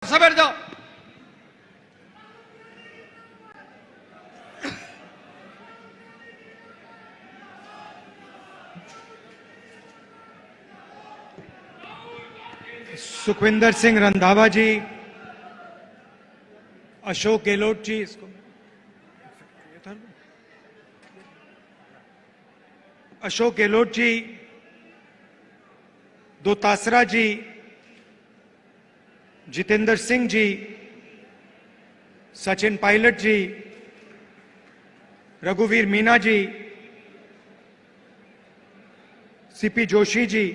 बैठ जाओ। सुखविंदर सिंह रंधावा जी, अशोक गहलोत जी, अशोक गहलोत जी, दोतासरा जी, जितेंद्र सिंह जी, सचिन पायलट जी, रघुवीर मीना जी, सीपी जोशी जी,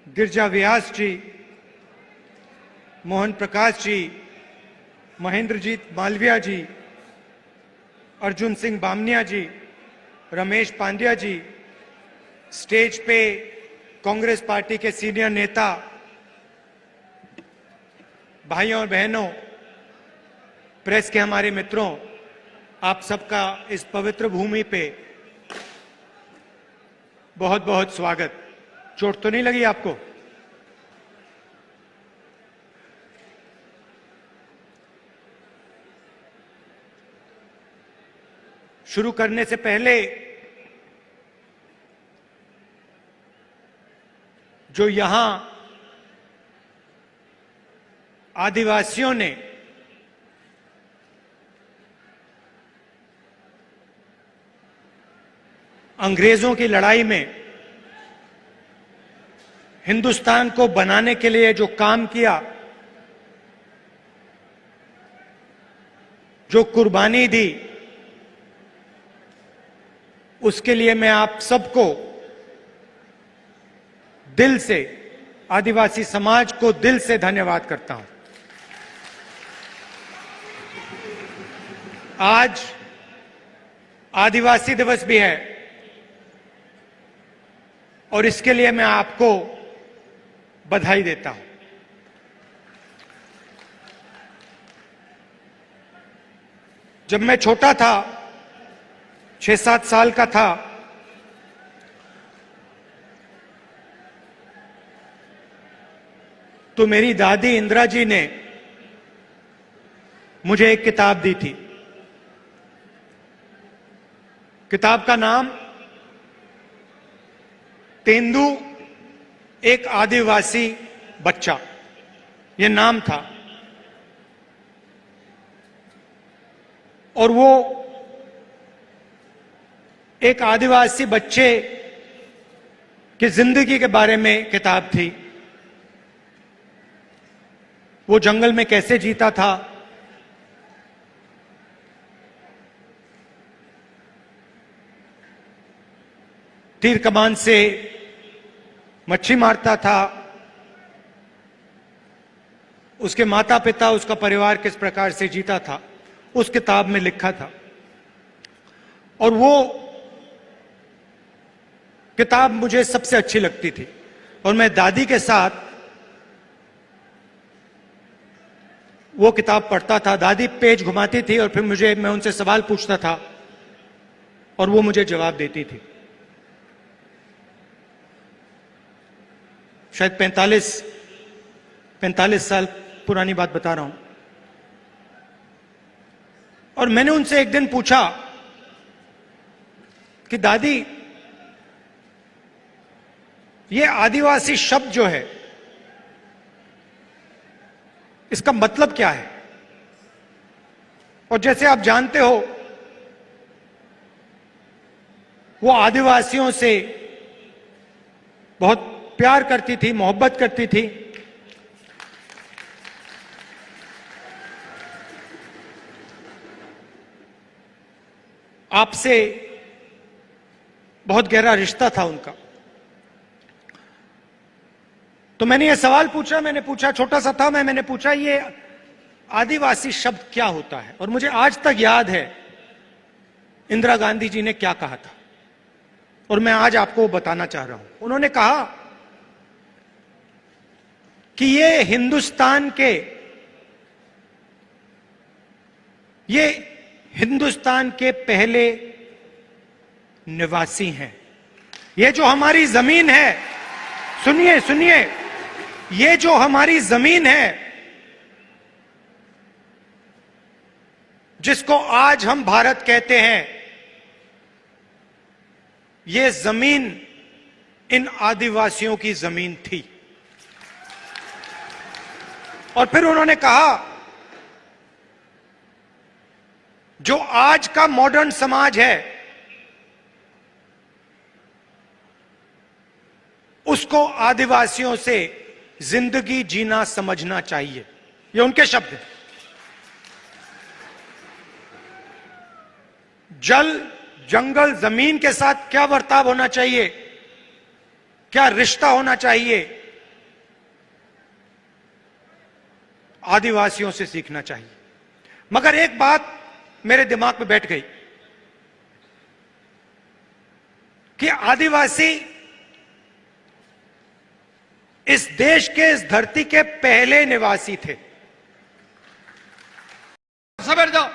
गिरजा व्यास जी, मोहन प्रकाश जी, महेंद्रजीत मालविया जी, अर्जुन सिंह बामनिया जी, रमेश पांड्या जी, स्टेज पे कांग्रेस पार्टी के सीनियर नेता, भाइयों और बहनों, प्रेस के हमारे मित्रों, आप सबका इस पवित्र भूमि पे बहुत बहुत स्वागत। चोट तो नहीं लगी आपको? शुरू करने से पहले जो यहां आदिवासियों ने अंग्रेजों की लड़ाई में हिंदुस्तान को बनाने के लिए जो काम किया, जो कुर्बानी दी, उसके लिए मैं आप सबको दिल से, आदिवासी समाज को दिल से धन्यवाद करता हूं। आज आदिवासी दिवस भी है और इसके लिए मैं आपको बधाई देता हूं। जब मैं छोटा था, 6-7 साल का था, तो मेरी दादी इंदिरा जी ने मुझे एक किताब दी थी। किताब का नाम तेंदू, एक आदिवासी बच्चा, यह नाम था। और वो एक आदिवासी बच्चे की जिंदगी के बारे में किताब थी। वो जंगल में कैसे जीता था, तीर कमान से मच्छी मारता था, उसके माता पिता, उसका परिवार किस प्रकार से जीता था, उस किताब में लिखा था। और वो किताब मुझे सबसे अच्छी लगती थी और मैं दादी के साथ वो किताब पढ़ता था। दादी पेज घुमाती थी और फिर मैं उनसे सवाल पूछता था और वो मुझे जवाब देती थी। शायद 45 साल पुरानी बात बता रहा हूं। और मैंने उनसे एक दिन पूछा कि दादी, ये आदिवासी शब्द जो है, इसका मतलब क्या है? और जैसे आप जानते हो, वो आदिवासियों से बहुत प्यार करती थी, मोहब्बत करती थी। आपसे बहुत गहरा रिश्ता था उनका। तो मैंने ये सवाल पूछा, छोटा सा था मैंने पूछा, ये आदिवासी शब्द क्या होता है? और मुझे आज तक याद है इंदिरा गांधी जी ने क्या कहा था, और मैं आज आपको बताना चाह रहा हूं। उन्होंने कहा कि ये हिंदुस्तान के पहले निवासी हैं। ये जो हमारी जमीन है, सुनिए, ये जो हमारी जमीन है, जिसको आज हम भारत कहते हैं, ये जमीन इन आदिवासियों की जमीन थी। और फिर उन्होंने कहा, जो आज का मॉडर्न समाज है, उसको आदिवासियों से जिंदगी जीना समझना चाहिए। ये उनके शब्द हैं। जल, जंगल, जमीन के साथ क्या बर्ताव होना चाहिए, क्या रिश्ता होना चाहिए, आदिवासियों से सीखना चाहिए। मगर एक बात मेरे दिमाग में बैठ गई कि आदिवासी इस देश के, इस धरती के पहले निवासी थे। सबर जाओ।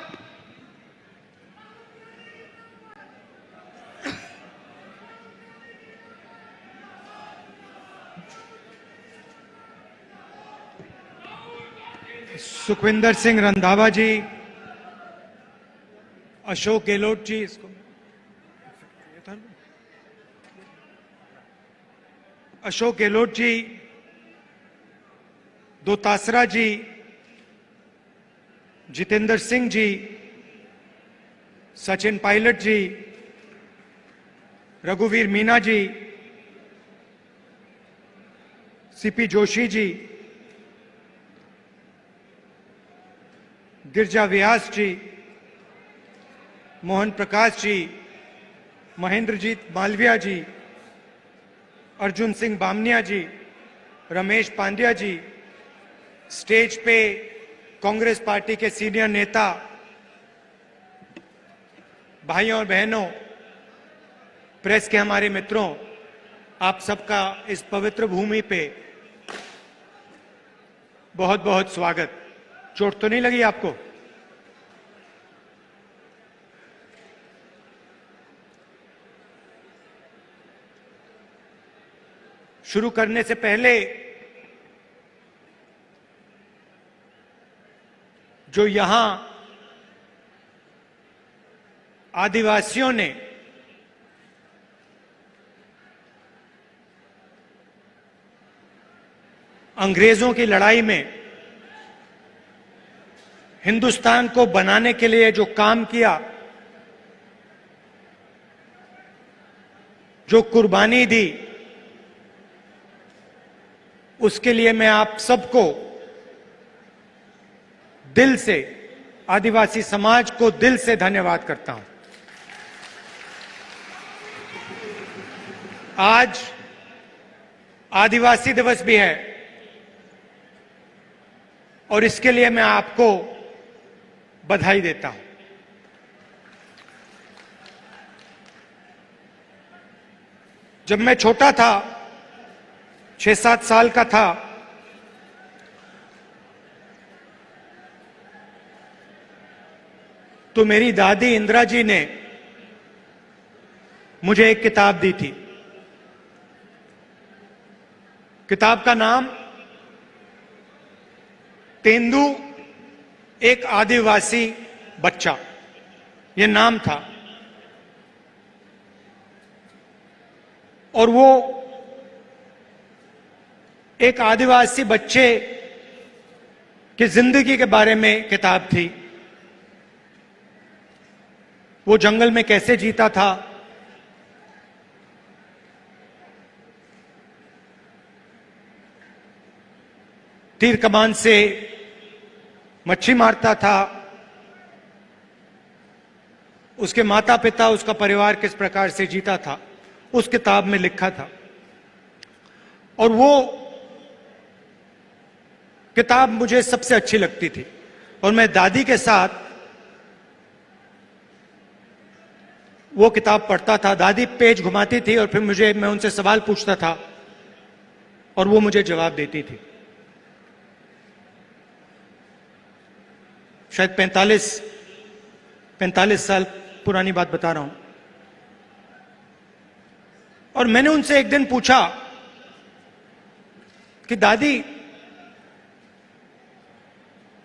सुखविंदर सिंह रंधावा जी, अशोक गहलोत जी, अशोक गहलोत जी, दोतासरा जी, जितेंद्र सिंह जी, सचिन पायलट जी, रघुवीर मीना जी, सीपी जोशी जी, गिरजा व्यास जी, मोहन प्रकाश जी, महेंद्रजीत मालविया जी, अर्जुन सिंह बामनिया जी, रमेश पांड्या जी, स्टेज पे कांग्रेस पार्टी के सीनियर नेता, भाइयों और बहनों, प्रेस के हमारे मित्रों, आप सबका इस पवित्र भूमि पे बहुत बहुत स्वागत। चोट तो नहीं लगी आपको? शुरू करने से पहले जो यहां आदिवासियों ने अंग्रेजों की लड़ाई में हिंदुस्तान को बनाने के लिए जो काम किया, जो कुर्बानी दी, उसके लिए मैं आप सबको दिल से, आदिवासी समाज को दिल से धन्यवाद करता हूं। आज आदिवासी दिवस भी है और इसके लिए मैं आपको बधाई देता हूं। जब मैं छोटा था, 6-7 साल का था, तो मेरी दादी इंदिरा जी ने मुझे एक किताब दी थी। किताब का नाम तेंदू, एक आदिवासी बच्चा, यह नाम था। और वो एक आदिवासी बच्चे की जिंदगी के बारे में किताब थी। वो जंगल में कैसे जीता था, तीर कमान से मच्छी मारता था, उसके माता पिता, उसका परिवार किस प्रकार से जीता था, उस किताब में लिखा था। और वो किताब मुझे सबसे अच्छी लगती थी और मैं दादी के साथ वो किताब पढ़ता था। दादी पेज घुमाती थी और फिर मैं उनसे सवाल पूछता था और वो मुझे जवाब देती थी। शायद 45 साल पुरानी बात बता रहा हूं। और मैंने उनसे एक दिन पूछा कि दादी,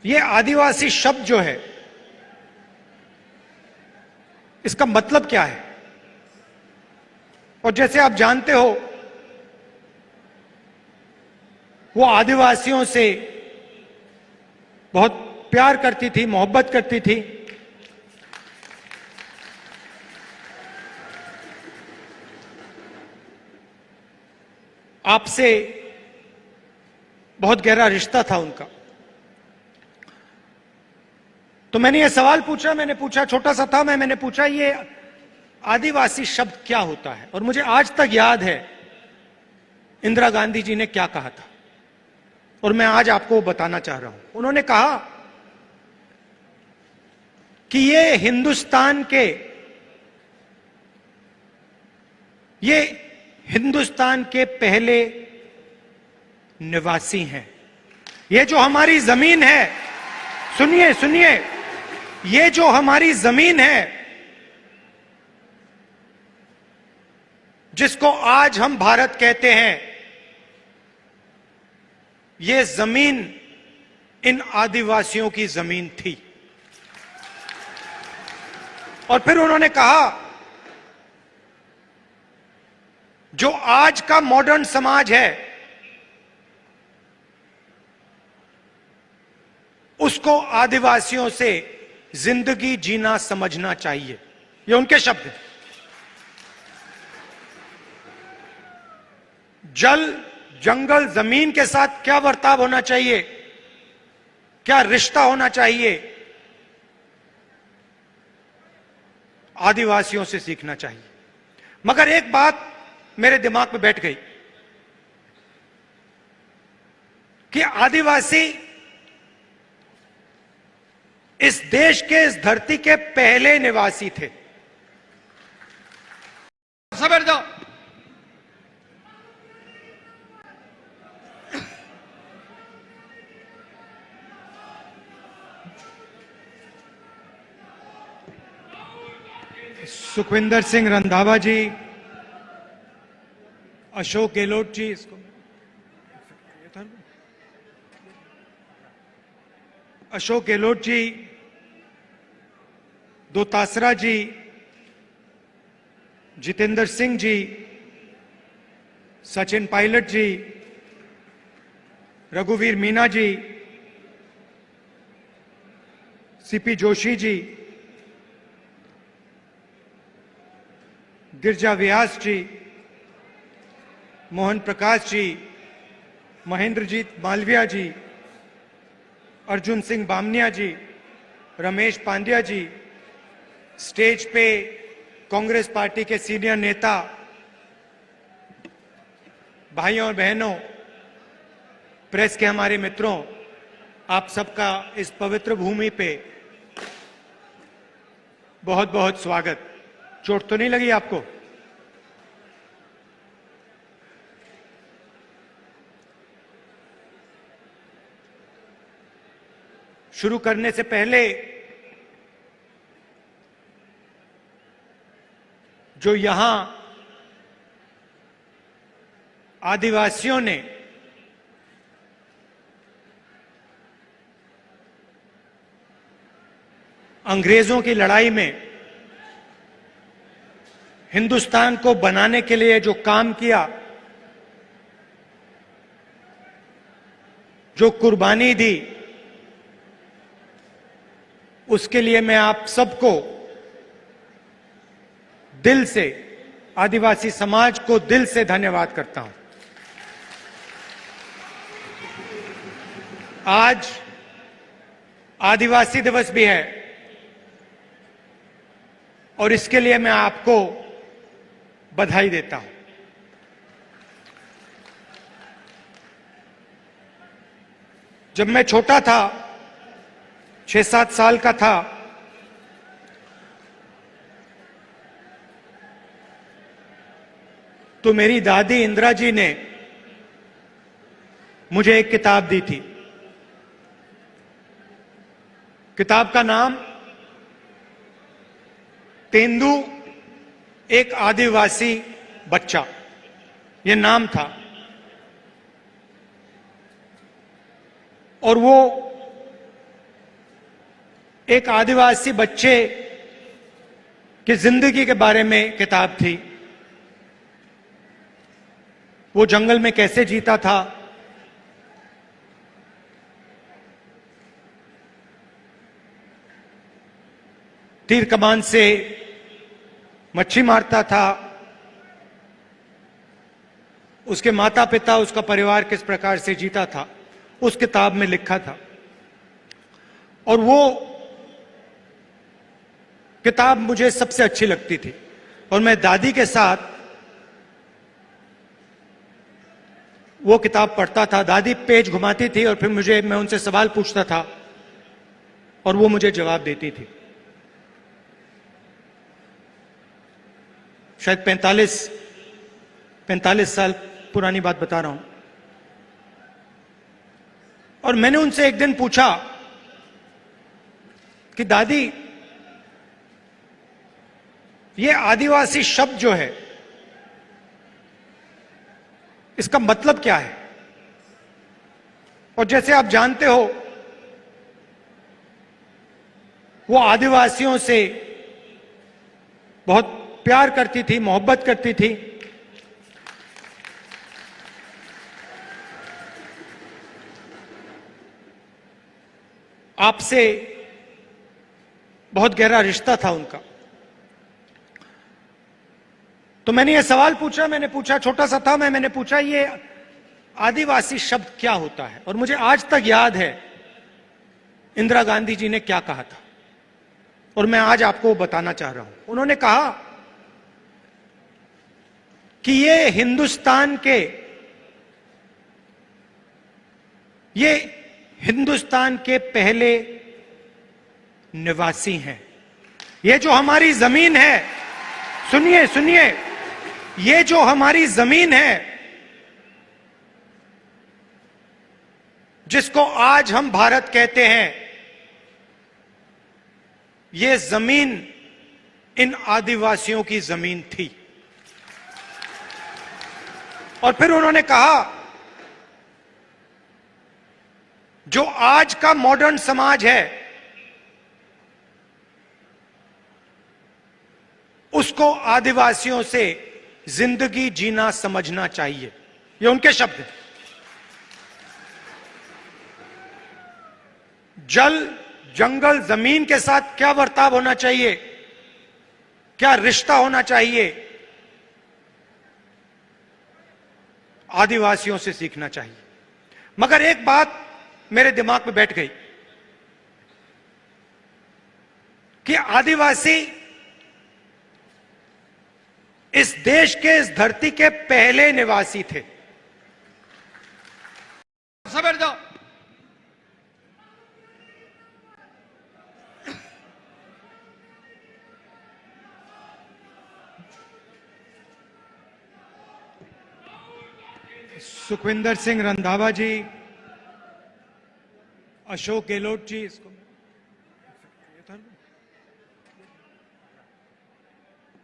ये आदिवासी शब्द जो है इसका मतलब क्या है। और जैसे आप जानते हो, वो आदिवासियों से बहुत प्यार करती थी, मोहब्बत करती थी। आपसे बहुत गहरा रिश्ता था उनका। तो मैंने ये सवाल पूछा, छोटा सा था, मैंने पूछा ये आदिवासी शब्द क्या होता है। और मुझे आज तक याद है इंदिरा गांधी जी ने क्या कहा था, और मैं आज आपको बताना चाह रहा हूं। उन्होंने कहा कि ये हिंदुस्तान के पहले निवासी हैं। ये जो हमारी जमीन है, सुनिए, ये जो हमारी जमीन है, जिसको आज हम भारत कहते हैं, ये जमीन इन आदिवासियों की जमीन थी। और फिर उन्होंने कहा, जो आज का मॉडर्न समाज है, उसको आदिवासियों से जिंदगी जीना समझना चाहिए। ये उनके शब्द हैं। जल, जंगल, जमीन के साथ क्या बर्ताव होना चाहिए, क्या रिश्ता होना चाहिए, आदिवासियों से सीखना चाहिए। मगर एक बात मेरे दिमाग में बैठ गई कि आदिवासी इस देश के, इस धरती के पहले निवासी थे। सबर जाओ। सुखविंदर सिंह रंधावा जी, अशोक गहलोत जी, अशोक गहलोत जी, दोतासरा जी, जितेंद्र सिंह जी, सचिन पायलट जी, रघुवीर मीना जी, सीपी जोशी जी, गिरजा व्यास जी, मोहन प्रकाश जी, महेंद्रजीत मालविया जी, अर्जुन सिंह बामनिया जी, रमेश पांड्या जी, स्टेज पे कांग्रेस पार्टी के सीनियर नेता, भाइयों और बहनों, प्रेस के हमारे मित्रों, आप सबका इस पवित्र भूमि पे बहुत बहुत स्वागत। चोट तो नहीं लगी आपको? शुरू करने से पहले जो यहां आदिवासियों ने अंग्रेजों की लड़ाई में हिंदुस्तान को बनाने के लिए जो काम किया, जो कुर्बानी दी, उसके लिए मैं आप सबको दिल से, आदिवासी समाज को दिल से धन्यवाद करता हूं। आज आदिवासी दिवस भी है और इसके लिए मैं आपको बधाई देता हूं। जब मैं छोटा था, 6-7 साल का था, तो मेरी दादी इंदिरा जी ने मुझे एक किताब दी थी। किताब का नाम तेंदू, एक आदिवासी बच्चा, यह नाम था। और वो एक आदिवासी बच्चे की जिंदगी के बारे में किताब थी। वो जंगल में कैसे जीता था, तीर कमान से मच्छी मारता था, उसके माता पिता, उसका परिवार किस प्रकार से जीता था, उस किताब में लिखा था। और वो किताब मुझे सबसे अच्छी लगती थी और मैं दादी के साथ वो किताब पढ़ता था। दादी पेज घुमाती थी और फिर मैं उनसे सवाल पूछता था और वो मुझे जवाब देती थी। शायद 45 साल पुरानी बात बता रहा हूं। और मैंने उनसे एक दिन पूछा कि दादी, ये आदिवासी शब्द जो है इसका मतलब क्या है? और जैसे आप जानते हो, वो आदिवासियों से बहुत प्यार करती थी, मोहब्बत करती थी। आपसे बहुत गहरा रिश्ता था उनका। तो मैंने ये सवाल पूछा, छोटा सा था, मैंने पूछा ये आदिवासी शब्द क्या होता है? और मुझे आज तक याद है इंदिरा गांधी जी ने क्या कहा था और मैं आज आपको बताना चाह रहा हूं। उन्होंने कहा कि ये हिंदुस्तान के पहले निवासी हैं। ये जो हमारी जमीन है, सुनिए, ये जो हमारी जमीन है, जिसको आज हम भारत कहते हैं, ये जमीन इन आदिवासियों की जमीन थी। और फिर उन्होंने कहा, जो आज का मॉडर्न समाज है उसको आदिवासियों से जिंदगी जीना समझना चाहिए। ये उनके शब्द हैं। जल, जंगल, जमीन के साथ क्या बर्ताव होना चाहिए, क्या रिश्ता होना चाहिए, आदिवासियों से सीखना चाहिए। मगर एक बात मेरे दिमाग में बैठ गई कि आदिवासी इस देश के, इस धरती के पहले निवासी थे। सबर जाओ। सुखविंदर सिंह रंधावा जी, अशोक गहलोत जी,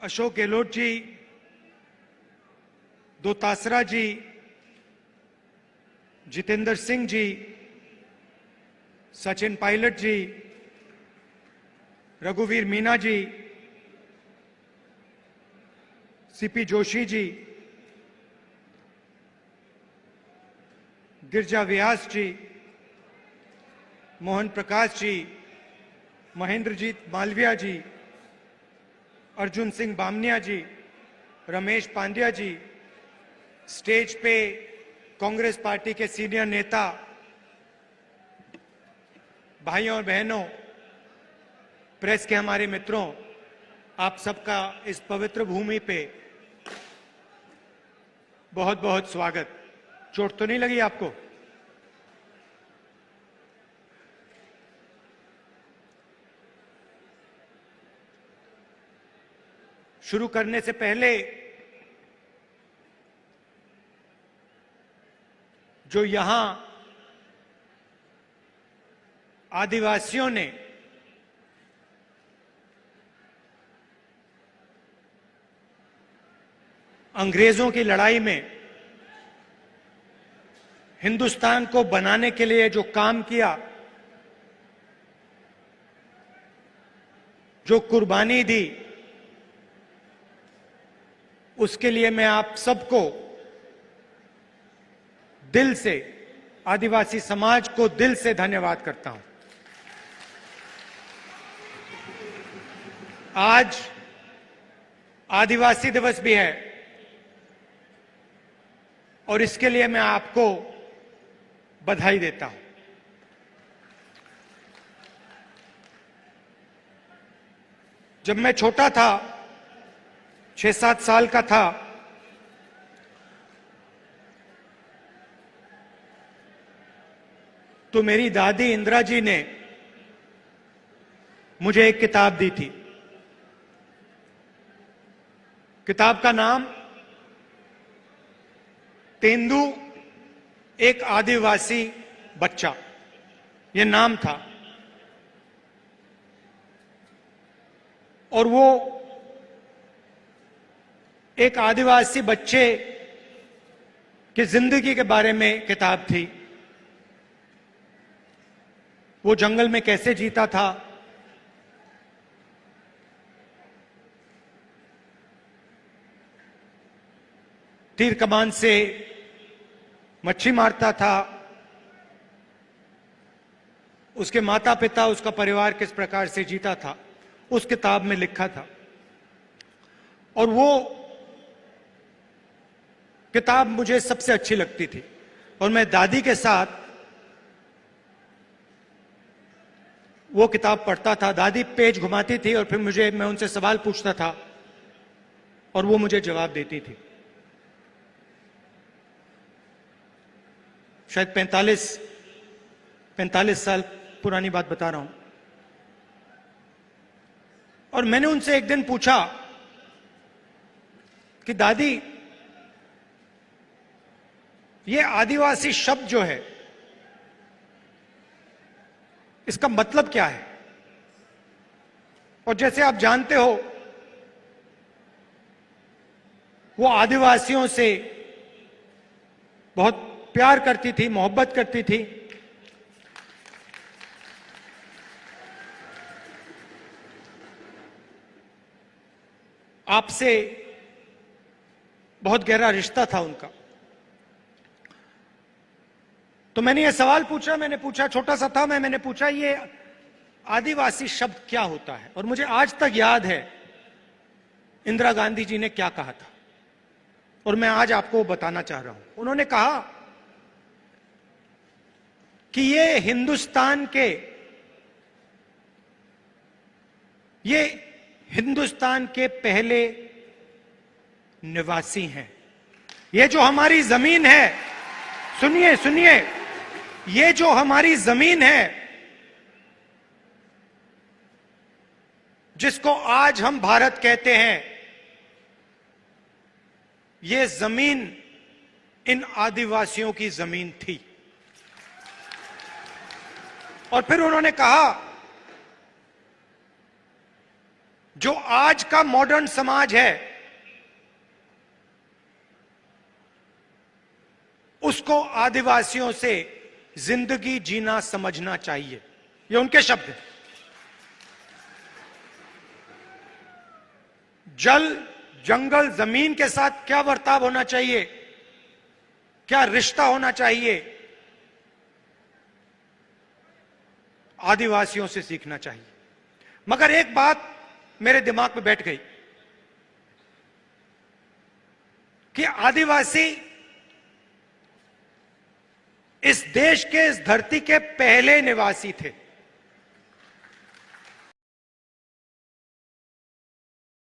अशोक गहलोत जी, दोतासरा जी, जितेंद्र सिंह जी, सचिन पायलट जी, रघुवीर मीना जी, सीपी जोशी जी, गिरजा व्यास जी, मोहन प्रकाश जी, महेंद्रजीत मालविया जी, अर्जुन सिंह बामनिया जी, रमेश पांड्या जी, स्टेज पे कांग्रेस पार्टी के सीनियर नेता, भाइयों और बहनों, प्रेस के हमारे मित्रों, आप सबका इस पवित्र भूमि पे बहुत बहुत स्वागत। चोट तो नहीं लगी आपको? शुरू करने से पहले जो यहां आदिवासियों ने अंग्रेजों की लड़ाई में हिंदुस्तान को बनाने के लिए जो काम किया, जो कुर्बानी दी, उसके लिए मैं आप सबको दिल से, आदिवासी समाज को दिल से धन्यवाद करता हूं। आज आदिवासी दिवस भी है और इसके लिए मैं आपको बधाई देता हूं। जब मैं छोटा था, 6-7 साल का था, तो मेरी दादी इंदिरा जी ने मुझे एक किताब दी थी। किताब का नाम तेंदू, एक आदिवासी बच्चा, यह नाम था। और वो एक आदिवासी बच्चे की जिंदगी के बारे में किताब थी। वो जंगल में कैसे जीता था, तीर कमान से मच्छी मारता था, उसके माता पिता, उसका परिवार किस प्रकार से जीता था, उस किताब में लिखा था। और वो किताब मुझे सबसे अच्छी लगती थी और मैं दादी के साथ वो किताब पढ़ता था। दादी पेज घुमाती थी और फिर मैं उनसे सवाल पूछता था और वो मुझे जवाब देती थी। शायद 45 साल पुरानी बात बता रहा हूं। और मैंने उनसे एक दिन पूछा कि दादी, ये आदिवासी शब्द जो है, इसका मतलब क्या है? और जैसे आप जानते हो, वो आदिवासियों से बहुत प्यार करती थी, मोहब्बत करती थी। आपसे बहुत गहरा रिश्ता था उनका। तो मैंने ये सवाल पूछा, छोटा सा था मैंने पूछा, ये आदिवासी शब्द क्या होता है? और मुझे आज तक याद है इंदिरा गांधी जी ने क्या कहा था, और मैं आज आपको बताना चाह रहा हूं। उन्होंने कहा कि ये हिंदुस्तान के पहले निवासी हैं। ये जो हमारी जमीन है, सुनिए, ये जो हमारी जमीन है, जिसको आज हम भारत कहते हैं, ये जमीन इन आदिवासियों की जमीन थी। और फिर उन्होंने कहा, जो आज का मॉडर्न समाज है, उसको आदिवासियों से जिंदगी जीना समझना चाहिए। ये उनके शब्द हैं। जल, जंगल, जमीन के साथ क्या बर्ताव होना चाहिए, क्या रिश्ता होना चाहिए, आदिवासियों से सीखना चाहिए। मगर एक बात मेरे दिमाग में बैठ गई कि आदिवासी इस देश के, इस धरती के पहले निवासी थे।